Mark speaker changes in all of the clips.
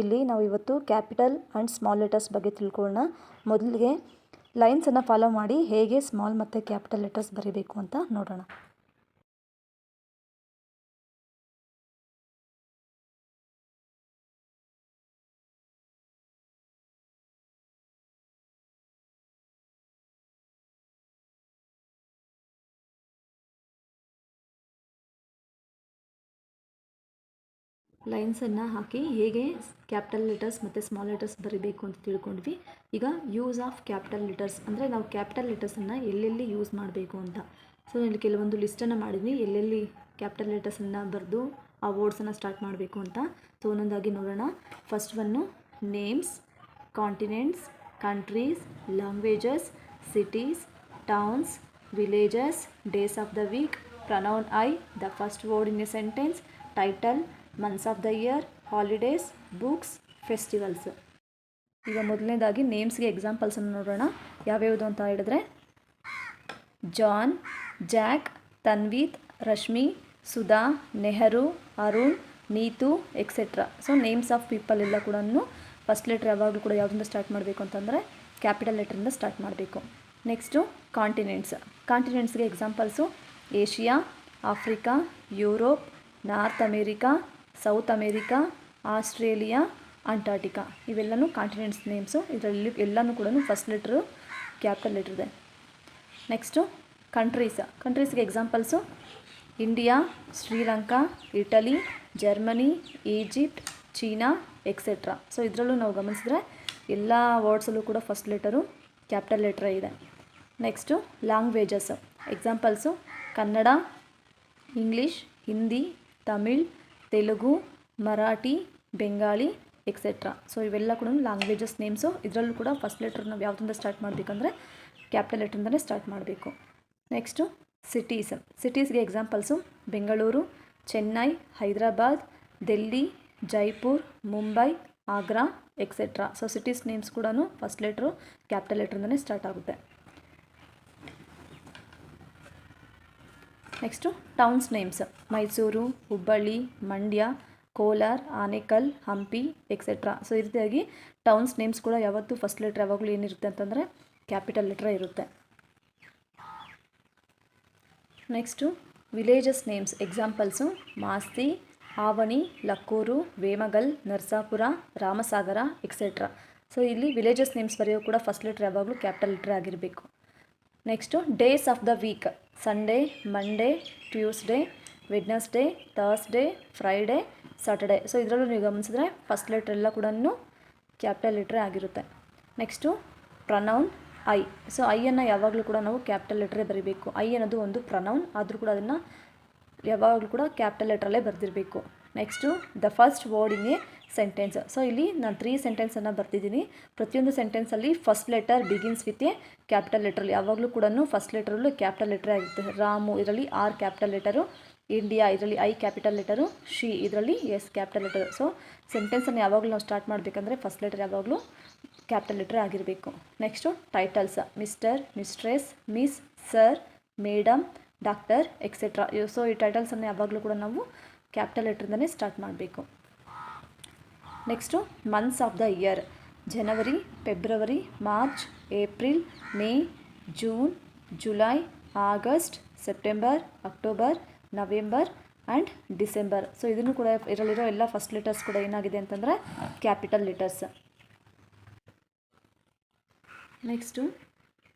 Speaker 1: ಇಲ್ಲಿ ನಾವು ಇವತ್ತು ಕ್ಯಾಪಿಟಲ್ ಆ್ಯಂಡ್ ಸ್ಮಾಲ್ ಲೆಟರ್ಸ್ ಬಗ್ಗೆ ತಿಳ್ಕೊಳ್ಳೋಣ. ಮೊದಲಿಗೆ ಲೈನ್ಸನ್ನು ಫಾಲೋ ಮಾಡಿ ಹೇಗೆ ಸ್ಮಾಲ್ ಮತ್ತು ಕ್ಯಾಪಿಟಲ್ ಲೆಟರ್ಸ್ ಬರೀಬೇಕು ಅಂತ ನೋಡೋಣ. ಲೈನ್ಸನ್ನು ಹಾಕಿ ಹೇಗೆ ಕ್ಯಾಪಿಟಲ್ ಲೆಟರ್ಸ್ ಮತ್ತು ಸ್ಮಾಲ್ ಲೆಟರ್ಸ್ ಬರೀಬೇಕು ಅಂತ ತಿಳ್ಕೊಂಡ್ವಿ. ಈಗ ಯೂಸ್ ಆಫ್ ಕ್ಯಾಪಿಟಲ್ ಲೆಟರ್ಸ್ ಅಂದರೆ ನಾವು ಕ್ಯಾಪಿಟಲ್ ಲೆಟರ್ಸನ್ನು ಎಲ್ಲೆಲ್ಲಿ ಯೂಸ್ ಮಾಡಬೇಕು ಅಂತ. ಸೊ ಇಲ್ಲಿ ಕೆಲವೊಂದು ಲಿಸ್ಟನ್ನು ಮಾಡಿದ್ವಿ, ಎಲ್ಲೆಲ್ಲಿ ಕ್ಯಾಪಿಟಲ್ ಲೆಟರ್ಸನ್ನು ಬರೆದು ಆ ವರ್ಡ್ಸನ್ನು ಸ್ಟಾರ್ಟ್ ಮಾಡಬೇಕು ಅಂತ. ಸೊ ಒಂದೊಂದಾಗಿ ನೋಡೋಣ. First one names, continents, countries, languages, cities, towns, villages, days of the week, pronoun I, the first word in a sentence, title, months of the year, holidays, books, festivals. ಈಗ ಮೊದಲನೇದಾಗಿ ನೇಮ್ಸ್ಗೆ ಎಕ್ಸಾಂಪಲ್ಸನ್ನು ನೋಡೋಣ. ಯಾವ್ಯಾವುದು ಅಂತ ಹೇಳಿದ್ರೆ John, Jack, Tanveet, Rashmi, Sudha, Nehru, Arun, Neetu etcetera. So names of people ಎಲ್ಲ ಕೂಡ ಫಸ್ಟ್ ಲೆಟ್ರ್ ಯಾವಾಗಲೂ ಕೂಡ ಯಾವುದರಿಂದ ಸ್ಟಾರ್ಟ್ ಮಾಡಬೇಕು ಅಂತಂದರೆ ಕ್ಯಾಪಿಟಲ್ ಲೆಟ್ರಿಂದ ಸ್ಟಾರ್ಟ್ ಮಾಡಬೇಕು. ನೆಕ್ಸ್ಟು ಕಾಂಟಿನೆಂಟ್ಸ್ಗೆ examples Asia, Africa, Europe, North America, South America, Australia, Antarctica. ಇವೆಲ್ಲನೂ ಕಾಂಟಿನೆಂಟ್ಸ್ ನೇಮ್ಸು. ಇದರಲ್ಲಿ ಎಲ್ಲನೂ ಕೂಡ ಫಸ್ಟ್ ಲೆಟ್ರು ಕ್ಯಾಪಿಟಲ್ ಲೆಟ್ರ್ ಇದೆ. ನೆಕ್ಸ್ಟು ಕಂಟ್ರೀಸ್ಗೆ examples India, Sri Lanka, Italy, Germany, Egypt, China etcetera. So ಇದರಲ್ಲೂ ನಾವು ಗಮನಿಸಿದ್ರೆ ಎಲ್ಲ ವರ್ಡ್ಸಲ್ಲೂ ಕೂಡ ಫಸ್ಟ್ ಲೆಟರು ಕ್ಯಾಪಿಟಲ್ ಲೆಟ್ರೇ ಇದೆ. Next languages examples Kannada, English, Hindi, Tamil, Telugu, Marathi, Bengali etcetera. So ಇವೆಲ್ಲ ಕೂಡ ಲ್ಯಾಂಗ್ವೇಜಸ್ ನೇಮ್ಸು. ಇದರಲ್ಲೂ ಕೂಡ ಫಸ್ಟ್ ಲೆಟರ್ ನಾವು ಯಾವುದರಿಂದ ಸ್ಟಾರ್ಟ್ ಮಾಡಬೇಕಂದ್ರೆ ಕ್ಯಾಪಿಟಲ್ ಲೆಟ್ರಿಂದಲೇ ಸ್ಟಾರ್ಟ್ ಮಾಡಬೇಕು. ನೆಕ್ಸ್ಟು ಸಿಟೀಸ್ಗೆ examples Bengaluru, Chennai, Hyderabad, Delhi, Jaipur, Mumbai, Agra etcetera. So cities names ಕೂಡ ಫಸ್ಟ್ ಲೆಟ್ರು ಕ್ಯಾಪಿಟಲ್ ಲೆಟ್ರಿಂದಲೇ ಸ್ಟಾರ್ಟ್ ಆಗುತ್ತೆ. Next towns names Mysuru, Hubballi, Mandya, Kolar, Anekal, Hampi etcetera. So ಈ ರೀತಿಯಾಗಿ ಟೌನ್ಸ್ ನೇಮ್ಸ್ ಕೂಡ ಯಾವತ್ತೂ ಫಸ್ಟ್ ಲೆಟ್ರ್ ಯಾವಾಗಲೂ ಏನಿರುತ್ತೆ ಅಂತಂದರೆ ಕ್ಯಾಪಿಟಲ್ ಲೆಟ್ರೇ ಇರುತ್ತೆ. Next villages names examples Masti, Avani, Lakkur, Vemagal, Narasapura, Ramasagara etcetera. So ಇಲ್ಲಿ ವಿಲೇಜಸ್ ನೇಮ್ಸ್ ಬರೆಯೋ ಕೂಡ ಫಸ್ಟ್ ಲೆಟ್ರ್ ಯಾವಾಗಲೂ ಕ್ಯಾಪಿಟಲ್ ಲೆಟ್ರ್ ಆಗಿರಬೇಕು. Next days of the week Sunday, Monday, Tuesday, Wednesday, Thursday, Friday, Saturday. So ಇದರಲ್ಲೂ ನೀವು ಗಮನಿಸಿದ್ರೆ ಫಸ್ಟ್ ಲೆಟ್ರ್ ಎಲ್ಲ ಕೂಡ ಕ್ಯಾಪಿಟಲ್ ಲೆಟ್ರೇ ಆಗಿರುತ್ತೆ. Next pronoun I. ಸೊ ಐಯನ್ನು ಯಾವಾಗಲೂ ಕೂಡ ನಾವು ಕ್ಯಾಪಿಟಲ್ ಲೆಟ್ರೇ ಬರೀಬೇಕು. ಐ ಅನ್ನೋದು ಒಂದು ಪ್ರನೌನ್, ಆದರೂ ಕೂಡ ಅದನ್ನು ಯಾವಾಗಲೂ ಕೂಡ ಕ್ಯಾಪಿಟಲ್ ಲೆಟ್ರಲ್ಲೇ ಬರೆದಿರಬೇಕು. Next the first word in a sentence. So ಇಲ್ಲಿ ನಾನು 3 ಸೆಂಟೆನ್ಸನ್ನು ಬರ್ತಿದ್ದೀನಿ. ಪ್ರತಿಯೊಂದು ಸೆಂಟೆನ್ಸಲ್ಲಿ first letter begins with a capital ಲೆಟ್ರಲ್ಲಿ ಯಾವಾಗಲೂ ಕೂಡ ಫಸ್ಟ್ ಲೆಟ್ರಲ್ಲೂ ಕ್ಯಾಪಿಟಲ್ ಲೆಟ್ರೇ ಆಗಿರುತ್ತೆ. ರಾಮು ಇದರಲ್ಲಿ ಆರ್ ಕ್ಯಾಪಿಟಲ್ ಲೆಟರು, ಇಂಡಿಯಾ ಇದರಲ್ಲಿ ಐ ಕ್ಯಾಪಿಟಲ್ ಲೆಟರು, ಶಿ ಇದರಲ್ಲಿ ಎಸ್ ಕ್ಯಾಪಿಟಲ್ ಲೆಟರು. ಸೊ ಸೆಂಟೆನ್ಸನ್ನು ಯಾವಾಗಲೂ ನಾವು ಸ್ಟಾರ್ಟ್ ಮಾಡಬೇಕಂದ್ರೆ ಫಸ್ಟ್ ಲೆಟರ್ ಯಾವಾಗಲೂ ಕ್ಯಾಪಿಟಲ್ ಲೆಟ್ರೇ ಆಗಿರಬೇಕು. Next titles mister, mistress, miss, sir, madam, doctor etcetera. So ಈ ಟೈಟಲ್ಸನ್ನು ಯಾವಾಗಲೂ ಕೂಡ ನಾವು ಕ್ಯಾಪಿಟಲ್ ಲೆಟ್ರಿಂದಲೇ ಸ್ಟಾರ್ಟ್ ಮಾಡಬೇಕು. Next months of the year January, February, March, April, May, June, July, August, September, October, November and December. So ಇದನ್ನು ಕೂಡ ಇದರಲ್ಲಿರೋ ಎಲ್ಲ ಫಸ್ಟ್ ಲೆಟರ್ಸ್ ಕೂಡ ಏನಾಗಿದೆ ಅಂತಂದರೆ capital letters. Next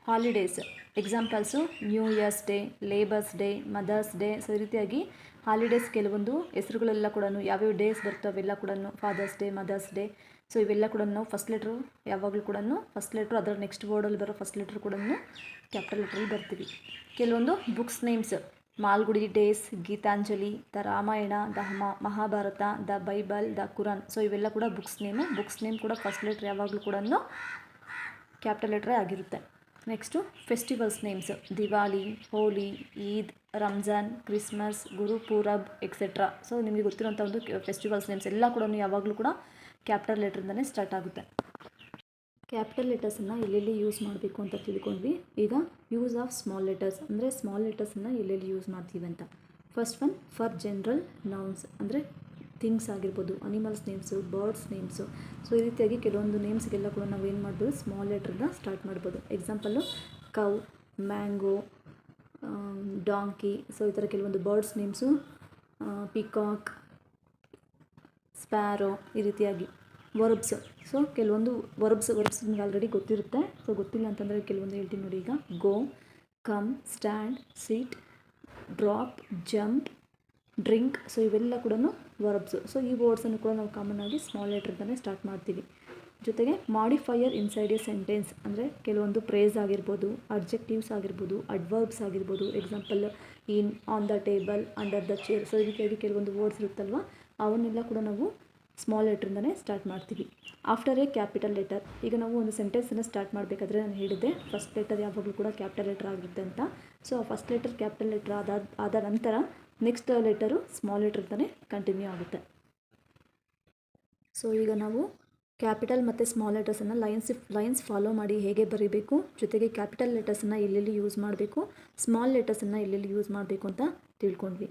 Speaker 1: holidays examples new year's day, labour's day, mother's day. So ಈ ರೀತಿಯಾಗಿ holidays ಕೆಲವೊಂದು ಹೆಸರುಗಳೆಲ್ಲ ಕೂಡ ಯಾವ್ಯಾವ ಡೇಸ್ ಬರ್ತವೆ ಅವೆಲ್ಲ ಕೂಡ Father's Day, mother's day. So ಇವೆಲ್ಲ ಕೂಡ ನಾವು ಫಸ್ಟ್ ಲೆಟ್ರು ಯಾವಾಗಲೂ ಕೂಡ ಫಸ್ಟ್ ಲೆಟ್ರು ಅದರ ನೆಕ್ಸ್ಟ್ ವರ್ಡಲ್ಲಿ ಬರೋ ಫಸ್ಟ್ ಲೆಟ್ರು ಕೂಡ ಕ್ಯಾಪಿಟಲ್ ಲೆಟ್ರಲ್ಲಿ ಬರ್ತೀವಿ. ಕೆಲವೊಂದು books names Malgudi Days, Gitanjali, the Ramayana, the Mahabharata, the Bible, the Quran. So ಇವೆಲ್ಲ ಕೂಡ ಬುಕ್ಸ್ ನೇಮ್ ಕೂಡ ಫಸ್ಟ್ ಲೆಟ್ರ್ ಯಾವಾಗಲೂ ಕೂಡ ಕ್ಯಾಪಿಟಲ್ ಲೆಟ್ರೇ ಆಗಿರುತ್ತೆ. Next festivals names Diwali, Holi, Eid, Ramzan, Christmas, Gurpurab etcetera. So ನಿಮಗೆ ಗೊತ್ತಿರೋಂಥ ಒಂದು ಫೆಸ್ಟಿವಲ್ಸ್ ನೇಮ್ಸ್ ಎಲ್ಲ ಕೂಡ ಯಾವಾಗಲೂ ಕೂಡ ಕ್ಯಾಪಿಟಲ್ ಲೆಟ್ರಿಂದಲೇ ಸ್ಟಾರ್ಟ್ ಆಗುತ್ತೆ. ಕ್ಯಾಪಿಟಲ್ ಲೆಟರ್ಸನ್ನು ಎಲ್ಲೆಲ್ಲಿ ಯೂಸ್ ಮಾಡಬೇಕು ಅಂತ ತಿಳ್ಕೊಂಡ್ವಿ. ಈಗ ಯೂಸ್ ಆಫ್ ಸ್ಮಾಲ್ ಲೆಟರ್ಸ್ ಅಂದರೆ ಸ್ಮಾಲ್ ಲೆಟರ್ಸನ್ನು ಎಲ್ಲೆಲ್ಲಿ ಯೂಸ್ ಮಾಡ್ತೀವಿ ಅಂತ. First one for general nouns ಅಂದರೆ ಥಿಂಗ್ಸ್ ಆಗಿರ್ಬೋದು, animals names, birds names. So ಈ ರೀತಿಯಾಗಿ ಕೆಲವೊಂದು ನೇಮ್ಸ್ಗೆಲ್ಲ ಕೂಡ ನಾವು ಏನು ಮಾಡ್ಬೋದು, ಸ್ಮಾಲ್ ಲೆಟ್ರನ್ನ ಸ್ಟಾರ್ಟ್ ಮಾಡ್ಬೋದು. Example cow, mango, donkey. So ಈ ಥರ ಕೆಲವೊಂದು ಬರ್ಡ್ಸ್ ನೇಮ್ಸು, ಪಿಕಾಕ್, ಸ್ಪ್ಯಾರೋ, ಈ ರೀತಿಯಾಗಿ ವರ್ಬ್ಸ್. ಸೊ ಕೆಲವೊಂದು ವರ್ಬ್ಸ್ ನಿಮ್ಗೆ ಆಲ್ರೆಡಿ ಗೊತ್ತಿರುತ್ತೆ. ಸೊ ಗೊತ್ತಿಲ್ಲ ಅಂತಂದರೆ ಕೆಲವೊಂದು ಹೇಳ್ತೀನಿ ನೋಡಿ. ಈಗ ಗೋ, ಕಮ್, ಸ್ಟ್ಯಾಂಡ್, ಸಿಟ್, ಡ್ರಾಪ್, ಜಂಪ್, ಡ್ರಿಂಕ್. ಸೊ ಇವೆಲ್ಲ ಕೂಡ ವರ್ಬ್ಸು. ಸೊ ಈ ವರ್ಡ್ಸನ್ನು ಕೂಡ ನಾವು ಕಾಮನ್ ಆಗಿ ಸ್ಮಾಲ್ ಲೆಟ್ರಿಂದನೇ ಸ್ಟಾರ್ಟ್ ಮಾಡ್ತೀವಿ. ಜೊತೆಗೆ ಮಾಡಿಫೈಯರ್ ಇನ್ಸೈಡ್ ಎ ಸೆಂಟೆನ್ಸ್ ಅಂದರೆ ಕೆಲವೊಂದು ಪ್ರೇಸ್ ಆಗಿರ್ಬೋದು, ಅಡ್ಜೆಕ್ಟಿವ್ಸ್ ಆಗಿರ್ಬೋದು, ಅಡ್ವರ್ಬ್ಸ್ ಆಗಿರ್ಬೋದು. Example in, on the table, under the chair. So ಈ ರೀತಿಯಾಗಿ ಕೆಲವೊಂದು ವರ್ಡ್ಸ್ ಇರುತ್ತಲ್ವ, ಅವನ್ನೆಲ್ಲ ಕೂಡ ನಾವು ಸ್ಮಾಲ್ ಲೆಟ್ರಿಂದನೇ ಸ್ಟಾರ್ಟ್ ಮಾಡ್ತೀವಿ. After A capital letter. ಈಗ ನಾವು ಒಂದು ಸೆಂಟೆನ್ಸನ್ನು ಸ್ಟಾರ್ಟ್ ಮಾಡಬೇಕಾದ್ರೆ ನಾನು ಹೇಳಿದ್ದೆ ಫಸ್ಟ್ ಲೆಟರ್ ಯಾವಾಗಲೂ ಕೂಡ ಕ್ಯಾಪಿಟಲ್ ಲೆಟರ್ ಆಗಿರುತ್ತೆ ಅಂತ. ಸೊ ಆ ಫಸ್ಟ್ ಲೆಟರ್ ಕ್ಯಾಪಿಟಲ್ ಲೆಟರ್ ಆದ ನಂತರ ನೆಕ್ಸ್ಟ್ ಲೆಟರು ಸ್ಮಾಲ್ ಲೆಟರ್ದನೇ ಕಂಟಿನ್ಯೂ ಆಗುತ್ತೆ. ಸೊ ಈಗ ನಾವು ಕ್ಯಾಪಿಟಲ್ ಮತ್ತು ಸ್ಮಾಲ್ ಲೆಟರ್ಸನ್ನು ಲೈನ್ಸ್ ಫಾಲೋ ಮಾಡಿ ಹೇಗೆ ಬರೀಬೇಕು, ಜೊತೆಗೆ ಕ್ಯಾಪಿಟಲ್ ಲೆಟರ್ಸನ್ನು ಎಲ್ಲೆಲ್ಲಿ ಯೂಸ್ ಮಾಡಬೇಕು, ಸ್ಮಾಲ್ ಲೆಟರ್ಸನ್ನು ಎಲ್ಲೆಲ್ಲಿ ಯೂಸ್ ಮಾಡಬೇಕು ಅಂತ ತಿಳ್ಕೊಂಡ್ವಿ.